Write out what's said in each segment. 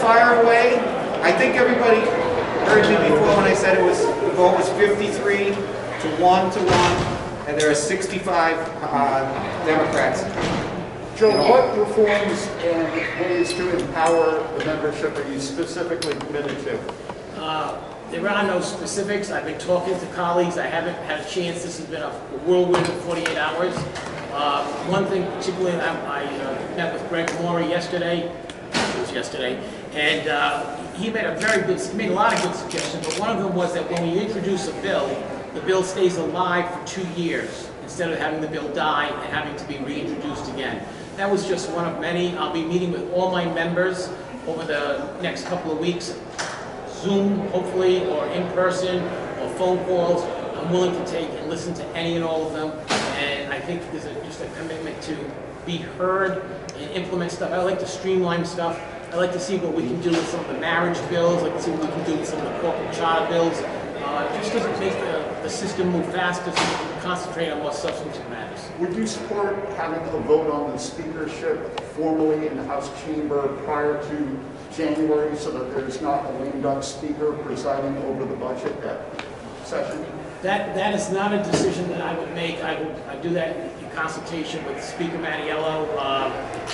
fire away. I think everybody heard me before when I said the vote was 53 to 1 to 1, and there are 65 Democrats. Joe, what reforms and ways to empower the membership are you specifically committed to? There are no specifics. I've been talking to colleagues. I haven't had a chance. This has been a whirlwind of 48 hours. One thing particularly, I met with Greg Morey yesterday. It was yesterday, and he made a lot of good suggestions. But one of them was that when we introduce a bill, the bill stays alive for 2 years instead of having the bill die and having to be reintroduced again. That was just one of many. I'll be meeting with all my members over the next couple of weeks. Zoom, hopefully, or in person, or phone calls. I'm willing to take and listen to any and all of them, and I think there's just a commitment to be heard and implement stuff. I like to streamline stuff. I like to see what we can do with some of the marriage bills. I like to see what we can do with some of the corporate charter bills. It just doesn't make the system move faster, so we can concentrate on more substantive matters. Would you support having a vote on the speakership formally in the House chamber prior to January so that there's not a lame duck speaker presiding over the budget session? That is not a decision that I would make. I do that in consultation with Speaker Mattiello.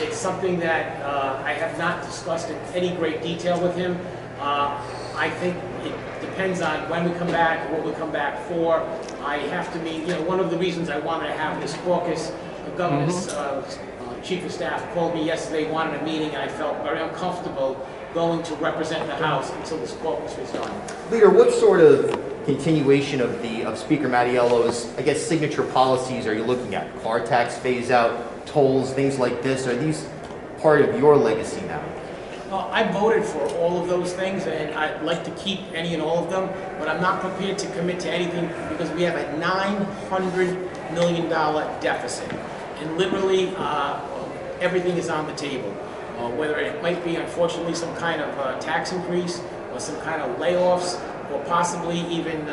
It's something that I have not discussed in any great detail with him. I think it depends on when we come back, what we come back for. I have to meet, one of the reasons I wanted to have this caucus, the governor's chief of staff called me yesterday, wanted a meeting, and I felt very uncomfortable going to represent the House until this caucus was done. Leader, what sort of continuation of Speaker Mattiello's, I guess, signature policies are you looking at? Car tax phase out, tolls, things like this. Are these part of your legacy now? I voted for all of those things, and I'd like to keep any and all of them, but I'm not prepared to commit to anything because we have a $900 million deficit, and literally everything is on the table. Whether it might be, unfortunately, some kind of tax increase or some kind of layoffs, or possibly even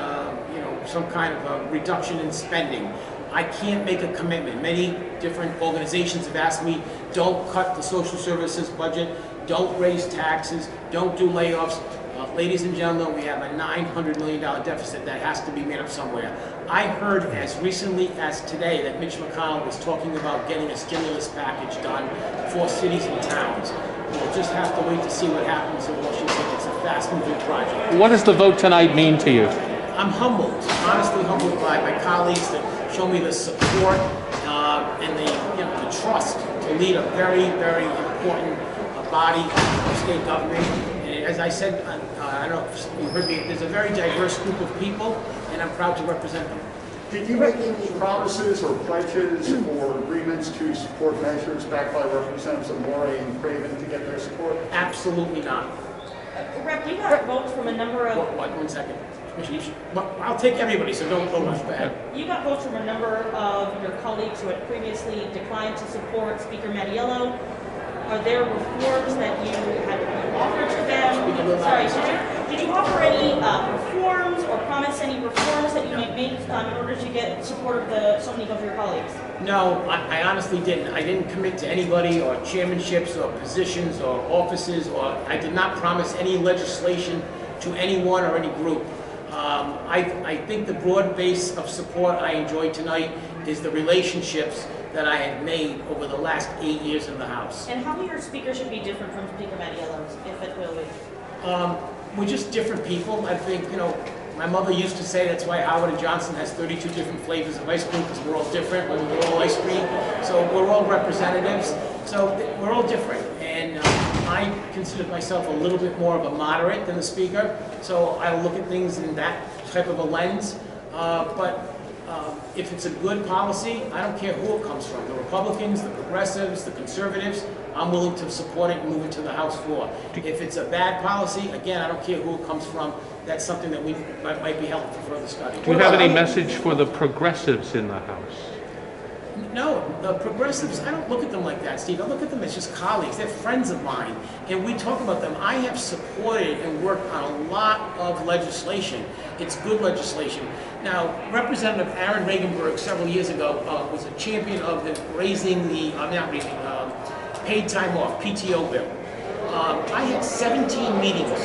some kind of a reduction in spending. I can't make a commitment. Many different organizations have asked me, don't cut the social services budget, don't raise taxes, don't do layoffs. Ladies and gentlemen, we have a $900 million deficit that has to be made up somewhere. I heard as recently as today that Mitch McConnell was talking about getting a stimulus package done for cities and towns. We'll just have to wait to see what happens in Washington. It's a fast-moving project. What does the vote tonight mean to you? I'm humbled, honestly humbled by my colleagues that show me the support and the trust to lead a very, very important body of state government. And as I said, I don't know if you heard me, there's a very diverse group of people, and I'm proud to represent them. Did you make any promises or pledges or agreements to support measures backed by Representatives Morey and Craven to get their support? Absolutely not. Rep, you got votes from a number of... One second. I'll take everybody, so don't go much bad. You got votes from a number of your colleagues who had previously declined to support Speaker Mattiello. Are there reforms that you had offered to them? Sorry, did you offer any reforms or promise any reforms that you might make in order to get support of so many of your colleagues? No, I honestly didn't. I didn't commit to anybody or chairmanships or positions or offices, or I did not promise any legislation to anyone or any group. I think the broad base of support I enjoyed tonight is the relationships that I had made over the last 8 years in the House. And how your speaker should be different from Speaker Mattiello's, if it will be? We're just different people. I think, my mother used to say that's why Howard and Johnson has 32 different flavors of ice cream, because we're all different, but we're all ice cream. So we're all representatives. So we're all different. And I consider myself a little bit more of a moderate than the speaker. So I look at things in that type of a lens. But if it's a good policy, I don't care who it comes from. The Republicans, the progressives, the conservatives, I'm willing to support it and move it to the House floor. If it's a bad policy, again, I don't care who it comes from. That's something that we might be helpful for further study. Do you have any message for the progressives in the House? No, the progressives, I don't look at them like that, Steve. I look at them as just colleagues. They're friends of mine, and we talk about them. I have supported and worked on a lot of legislation. It's good legislation. Now, Representative Aaron Regenberg several years ago was a champion of raising the, paid time off, PTO bill. I had 17 meetings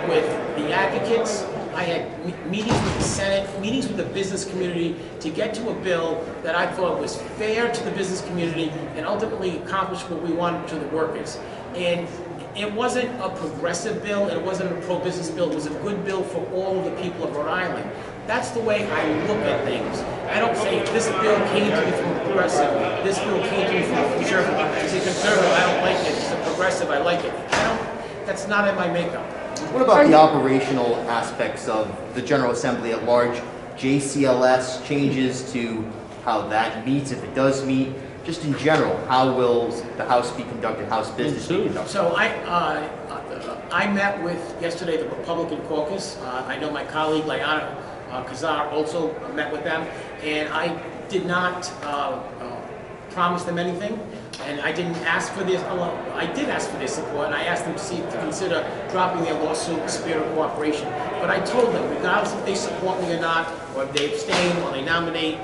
with the advocates. I had meetings with the Senate, meetings with the business community to get to a bill that I thought was fair to the business community and ultimately accomplish what we wanted to the workers. And it wasn't a progressive bill, it wasn't a pro-business bill, it was a good bill for all of the people of Rhode Island. That's the way I look at things. I don't say, this bill came to me from a progressive, this bill came to me from a conservative. As a conservative, I don't like it. As a progressive, I like it. That's not in my makeup. What about the operational aspects of the General Assembly at large? JCLS changes to how that meets, if it does meet. Just in general, how will the House be conducted, House business be conducted? So I met with, yesterday, the Republican caucus. I know my colleague, Liana Kazar, also met with them. And I did not promise them anything. And I didn't ask for this, I did ask for their support, and I asked them to consider dropping their lawsuit in spirit of cooperation. But I told them, regardless if they support me or not, or if they abstain, or they nominate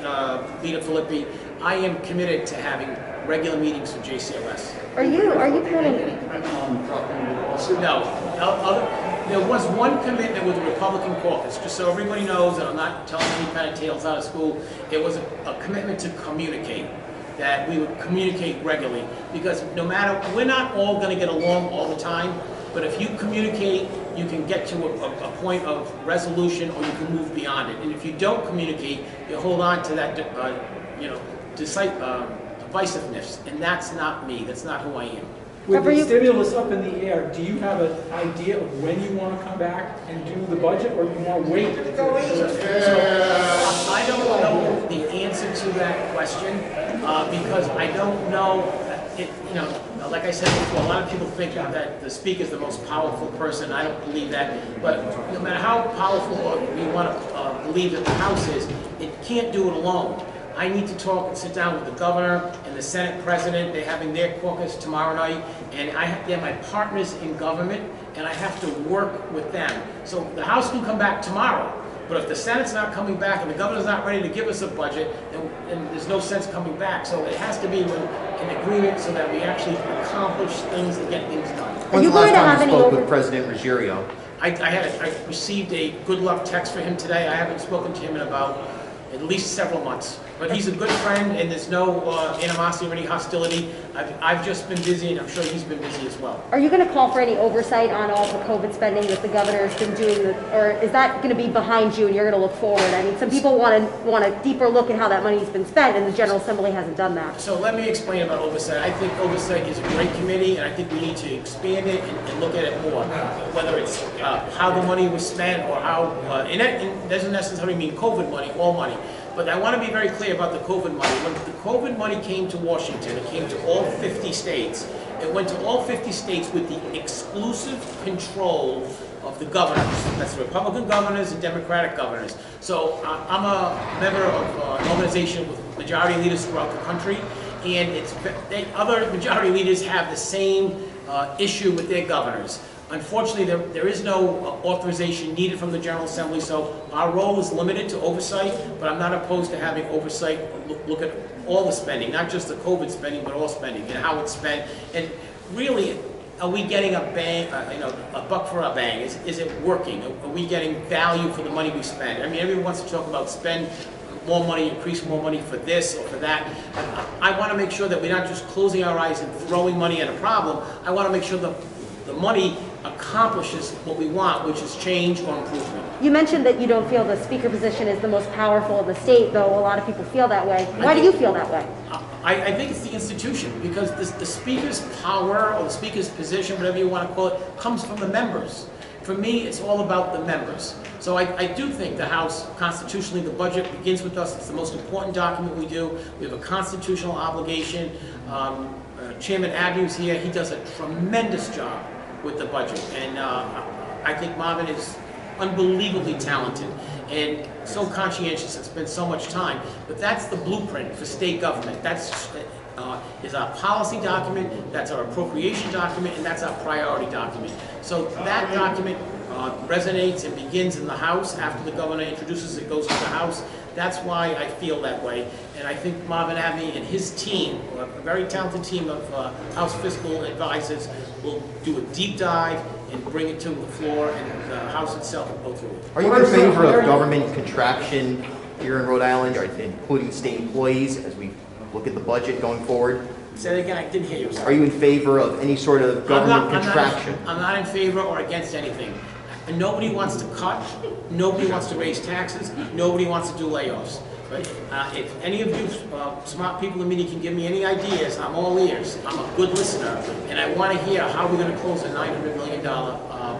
Leader Filippi, I am committed to having regular meetings with JCLS. Are you planning? No. There was one commitment with the Republican caucus, just so everybody knows, and I'm not telling any kind of tales out of school. It was a commitment to communicate, that we would communicate regularly, because no matter, we're not all going to get along all the time, but if you communicate, you can get to a point of resolution, or you can move beyond it. And if you don't communicate, you hold on to that, divisiveness, and that's not me. That's not who I am. With the stimulus up in the air, do you have an idea of when you want to come back and do the budget, or you want to wait? So I don't know the answer to that question because I don't know. Like I said before, a lot of people think that the Speaker is the most powerful person. I don't believe that. But no matter how powerful we want to believe that the House is, it can't do it alone. I need to talk and sit down with the governor and the Senate president. They're having their caucus tomorrow night, and they're my partners in government, and I have to work with them. So the House can come back tomorrow, but if the Senate's not coming back and the governor's not ready to give us a budget, then there's no sense coming back. So it has to be an agreement so that we actually accomplish things and get things done. When's the last time you spoke with President Ruggiero? I received a good luck text for him today. I haven't spoken to him in about at least several months. But he's a good friend, and there's no animosity or any hostility. I've just been busy, and I'm sure he's been busy as well. Are you going to call for any oversight on all the COVID spending that the governor has been doing, or is that going to be behind you and you're going to look forward? I mean, some people want a deeper look at how that money's been spent, and the General Assembly hasn't done that. So let me explain about oversight. I think oversight is a great committee, and I think we need to expand it and look at it more. Whether it's how the money was spent, or how, and that doesn't necessarily mean COVID money, all money. But I want to be very clear about the COVID money. When the COVID money came to Washington, it came to all 50 states. It went to all 50 states with the exclusive control of the governors. That's the Republican governors and Democratic governors. So I'm a member of an organization with majority leaders throughout the country, and other majority leaders have the same issue with their governors. Unfortunately, there is no authorization needed from the General Assembly, so our role is limited to oversight, but I'm not opposed to having oversight look at all the spending, not just the COVID spending, but all spending and how it's spent. And really, are we getting a bang, a buck for our bang? Is it working? Are we getting value for the money we spend? I mean, everyone wants to talk about spend more money, increase more money for this or for that. I want to make sure that we're not just closing our eyes and throwing money at a problem. I want to make sure that the money accomplishes what we want, which is change or improvement. You mentioned that you don't feel the Speaker position is the most powerful in the state, though a lot of people feel that way. Why do you feel that way? I think it's the institution, because the Speaker's power, or the Speaker's position, whatever you want to call it, comes from the members. For me, it's all about the members. So I do think the House, constitutionally, the budget begins with us. It's the most important document we do. We have a constitutional obligation. Chairman Agnew's here. He does a tremendous job with the budget, and I think Marvin is unbelievably talented and so conscientious and spends so much time. But that's the blueprint for state government. That's is our policy document, that's our appropriation document, and that's our priority document. So that document resonates and begins in the House. After the governor introduces it, goes to the House. That's why I feel that way. And I think Marvin Abbey and his team, a very talented team of House fiscal advisors, will do a deep dive and bring it to the floor, and the House itself will go through it. Are you in favor of government contraction here in Rhode Island, or including state employees, as we look at the budget going forward? Say that again, I didn't hear you. Are Sorry. you in favor of any sort of government contraction? I'm not in favor or against anything. And nobody wants to cut, nobody wants to raise taxes, nobody wants to do layoffs. But if any of you smart people in the media can give me any ideas, I'm all ears. I'm a good listener, and I want to hear how we're going to close a $900 million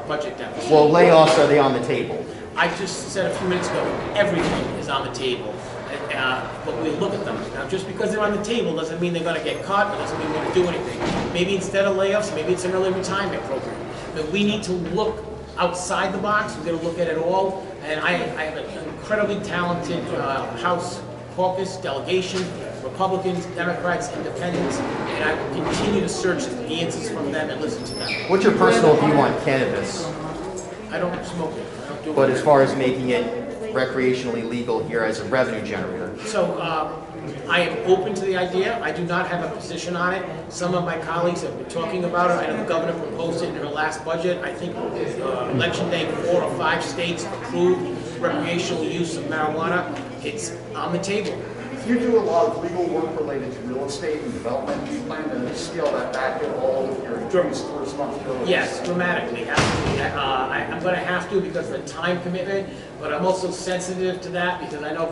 budget deficit. Well, layoffs, are they on the table? I just said a few minutes ago, everything is on the table. But we look at them. Now, just because they're on the table doesn't mean they're going to get cut, or doesn't mean we're going to do anything. Maybe instead of layoffs, maybe it's an early retirement program. But we need to look outside the box. We've got to look at it all. And I have an incredibly talented House caucus, delegation, Republicans, Democrats, Independents, and I will continue to search the answers from them and listen to them. What's your personal view on cannabis? I don't smoke it. I don't do it. But as far as making it recreationally legal here as a revenue generator? So I am open to the idea. I do not have a position on it. Some of my colleagues have been talking about it. I know the governor proposed it in her last budget. I think election day 4 or 5 states approved recreational use of marijuana. It's on the table. You do a lot of legal work related to real estate and development. Do you plan to scale that back at all with your increased responsibilities? Yes, dramatically. Absolutely. I'm going to have to because of the time commitment, but I'm also sensitive to that because I know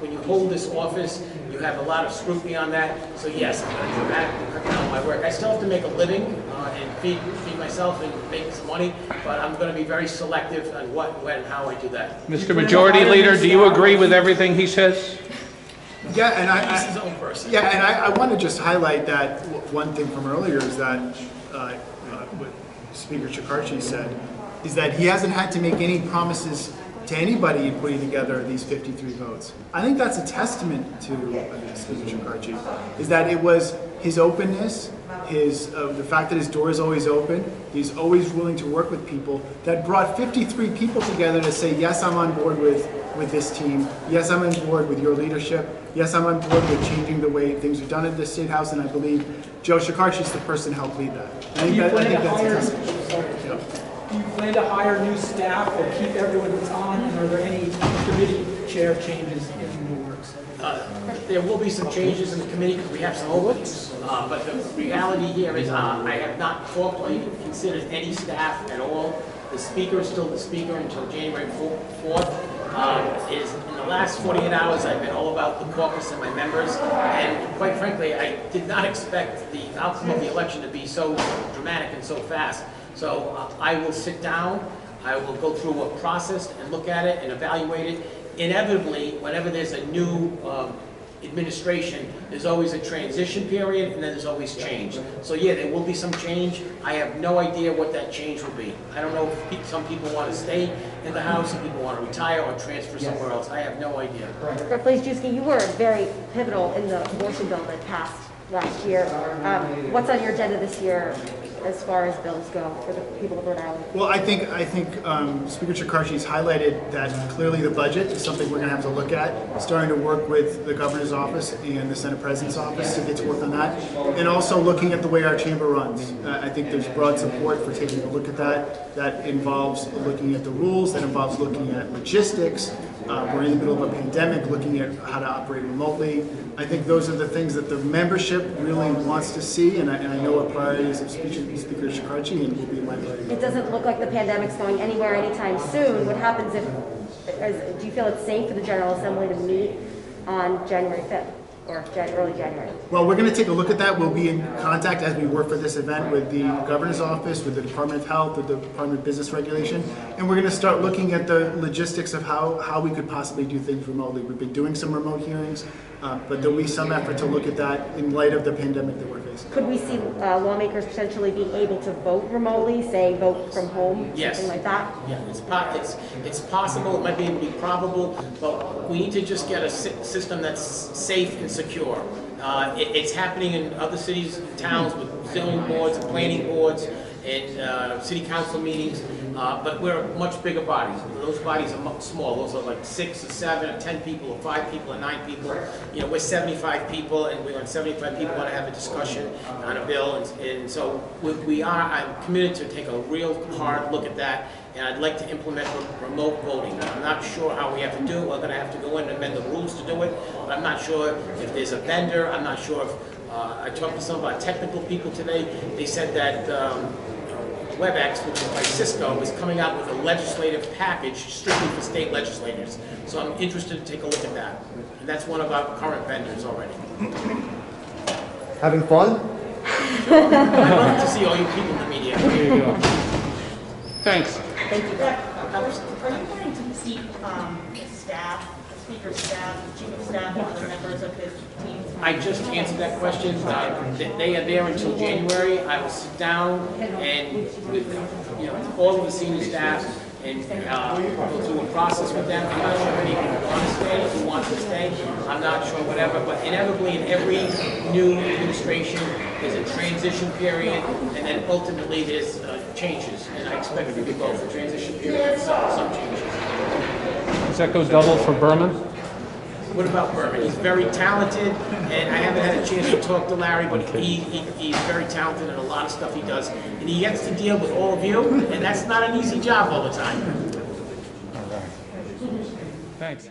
when you hold this office, you have a lot of scrutiny on that. So yes, I'm going to dramatically cut down my work. I still have to make a living and feed myself and make some money, but I'm going to be very selective on what, when, how I do that. Mr. Majority Leader, do you agree with everything he says? Yeah, and He's his own person. yeah, and I want to just highlight that one thing from earlier is that what Speaker Shekarchi said is that he hasn't had to make any promises to anybody in putting together these 53 votes. I think that's a testament to Speaker Shekarchi, is that it was his openness, his the fact that his door is always open, he's always willing to work with people, that brought 53 people together to say, yes, I'm on board with this team, yes, I'm on board with your leadership, yes, I'm on board with changing the way things are done at the State House, and I believe Joe Shekarchi is the person to help lead that. I think that's a testament. Do you plan to hire new staff or keep everyone that's on? And are there any committee chair changes in the works? There will be some changes in the committee because we have some openings. But the reality here is I have not talked or even considered any staff at all. The speaker is still the speaker until January 4th. In the last 48 hours, I've been all about the caucus and my members. And quite frankly, I did not expect the outcome of the election to be so dramatic and so fast. So I will sit down, I will go through a process and look at it and evaluate it. Inevitably, whenever there's a new administration, there's always a transition period and then there's always change. So yeah, there will be some change. I have no idea what that change will be. I don't know if some people want to stay in the House, some people want to retire or transfer somewhere else. I have no idea. Representative Juski, you were very pivotal in the abortion bill that passed last year. What's on your agenda this year as far as bills go for the people of Rhode Island? Well, I think Speaker Shekarchi's highlighted that clearly the budget is something we're going to have to look at, starting to work with the governor's office and the Senate President's office to get to work on that, and also looking at the way our chamber runs. I think there's broad support for taking a look at that. That involves looking at the rules, that involves looking at logistics. We're in the middle of a pandemic, looking at how to operate remotely. I think those are the things that the membership really wants to see, and I know what priorities of Speaker Shekarchi, and will be my priority. It doesn't look like the pandemic's going anywhere anytime soon. What happens do you feel it's safe for the General Assembly to meet on January 5th? Or early January? Well, we're going to take a look at that. We'll be in contact as we work for this event with the governor's office, with the Department of Health, with the Department of Business Regulation, and we're going to start looking at the logistics of how we could possibly do things remotely. We've been doing some remote hearings, but there'll be some effort to look at that in light of the pandemic that we're facing. Could we see lawmakers potentially being able to vote remotely, say vote from home, Yes. something like that? Yeah, it's possible, it might even be probable, but we need to just get a system that's safe and secure. It's happening in other cities and towns with zoning boards and planning boards, in city council meetings, but we're much bigger bodies. Those bodies are much small. Those are like 6 or 7 or 10 people or 5 people or 9 people. You know, we're 75 people, and we want 75 people want to have a discussion on a bill, and so I'm committed to take a real hard look at that, and I'd like to implement remote voting. I'm not sure how we have to do it. We're going to have to go in and amend the rules to do it, but I'm not sure if there's a vendor. I'm not sure if, I talked to some of our technical people today. They said that WebEx, which is by Cisco, is coming out with a legislative package strictly for state legislators. So I'm interested to take a look at that. And that's one of our current vendors already. Having fun? I'd love to see all you people in the media. There you go. Thanks. Thank you. Are you planning to keep staff, the speaker's staff, the chief of staff, and other members of his team? I just answered that question. They are there until January. I will sit down and with all of the senior staff and go through a process with them. I'm not sure if anyone wants to stay, who wants to stay. I'm not sure, whatever. But inevitably, in every new administration, there's a transition period, and then ultimately there's changes. And I expect it to be both a transition period and some changes. Does that go double for Berman? What about Berman? He's very talented, and I haven't had a chance to talk to Larry, but he's very talented in a lot of stuff he does. And he gets to deal with all of you, and that's not an easy job all the time. Thanks.